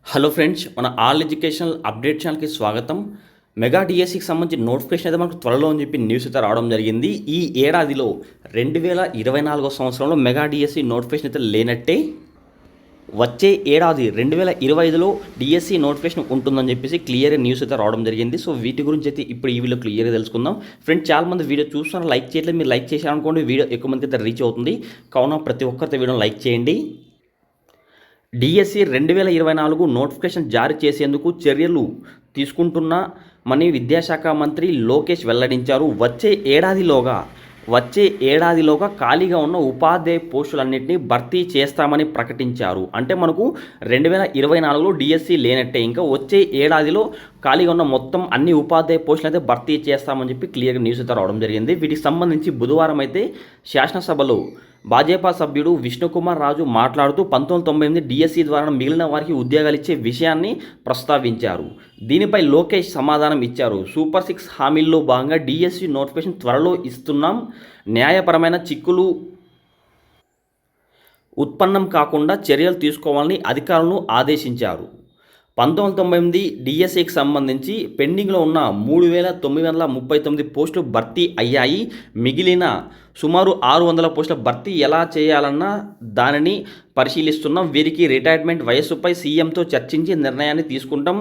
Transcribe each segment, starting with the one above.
Hello friends, మన all educational update ఛానల్కి స్వాగతం. మెగా డిఎస్సికి సంబంధించిన నోటిఫికేషన్ అయితే మనకు త్వరలో అని చెప్పి న్యూస్ అయితే రావడం జరిగింది. ఈ ఏడాదిలో 2024 సంవత్సరంలో మెగా డిఎస్సి నోటిఫికేషన్ అయితే లేనట్టే. వచ్చే ఏడాది 2025లో డిఎస్సి నోటిఫికేషన్ ఉంటుందని చెప్పేసి క్లియర్గా న్యూస్ అయితే రావడం జరిగింది. సో వీటి గురించి అయితే ఇప్పుడు ఈ వీడియో క్లియర్గా తెలుసుకుందాం. ఫ్రెండ్స్, చాలామంది వీడియో చూస్తున్నారు, లైక్ చేయట్లేదు. మీరు లైక్ చేశారనుకోండి వీడియో ఎక్కువ మందికి అయితే రీచ్ అవుతుంది. కావున ప్రతి ఒక్కరితో వీడియోని లైక్ చేయండి. డిఎస్సి 2024 నోటిఫికేషన్ జారీ చేసేందుకు చర్యలు తీసుకుంటున్నామని విద్యాశాఖ మంత్రి లోకేష్ వెల్లడించారు. వచ్చే ఏడాదిలోగా ఖాళీగా ఉన్న ఉపాధ్యాయ పోస్టులన్నింటినీ భర్తీ చేస్తామని ప్రకటించారు. అంటే మనకు 2024లో డిఎస్సి లేనట్టే. ఇంకా వచ్చే ఏడాదిలో ఖాళీగా ఉన్న మొత్తం అన్ని ఉపాధ్యాయ పోస్టులు అయితే భర్తీ చేస్తామని చెప్పి క్లియర్గా న్యూస్ అయితే రావడం జరిగింది. వీటికి సంబంధించి బుధవారం అయితే శాసనసభలో భాజపా సభ్యుడు విష్ణుకుమార్ రాజు మాట్లాడుతూ 1998 డిఎస్సి ద్వారా మిగిలిన వారికి ఉద్యోగాలు ఇచ్చే విషయాన్ని ప్రస్తావించారు. దీనిపై లోకేష్ సమాధానం ఇచ్చారు. సూపర్ 6 హామీల్లో భాగంగా డిఎస్సి నోటిఫికేషన్ త్వరలో ఇస్తున్నాం. న్యాయపరమైన చిక్కులు ఉత్పన్నం కాకుండా చర్యలు తీసుకోవాలని అధికారులను ఆదేశించారు. 1998 డిఎస్సికి సంబంధించి పెండింగ్లో ఉన్న 3939 పోస్టులు భర్తీ అయ్యాయి. మిగిలిన సుమారు 600 పోస్టుల భర్తీ ఎలా చేయాలన్న దానిని పరిశీలిస్తున్నాం. వీరికి రిటైర్మెంట్ వయస్సుపై సీఎంతో చర్చించి నిర్ణయాన్ని తీసుకుంటాం.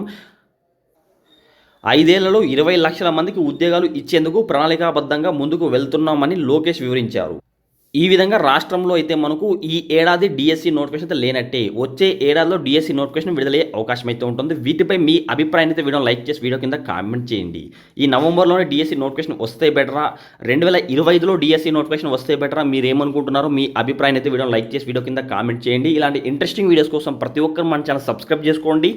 5 ఏళ్లలో 20 లక్షల మందికి ఉద్యోగాలు ఇచ్చేందుకు ప్రణాళికాబద్ధంగా ముందుకు వెళ్తున్నామని లోకేష్ వివరించారు. ఈ విధంగా రాష్ట్రంలో అయితే మనకు ఈ ఏడాది డిఎస్సి నోటిఫికేషన్ అయితే లేనట్టే. వచ్చే ఏడాదిలో డిఎస్సి నోటిఫికేషన్ విడుదలయ్యే అవకాశం అయితే ఉంటుంది. వీటిపై మీ అభిప్రాయం అయితే వీడియో లైక్ చేసి వీడియో కింద కామెంట్ చేయండి. ఈ నవంబర్లోనే డిఎస్సి నోటిఫికేషన్ వస్తే బెటరా, 2025లో డిఎస్సి నోటిఫికేషన్ వస్తే బెటరా, మీరు ఏమనుకుంటున్నారో మీ అభిప్రాయం అయితే వీడియో లైక్ చేసి వీడియో కింద కామెంట్ చేయండి. ఇలాంటి ఇంట్రెస్టింగ్ వీడియోస్ కోసం ప్రతి ఒక్కరు మన ఛానల్ సబ్స్క్రైబ్ చేసుకోండి.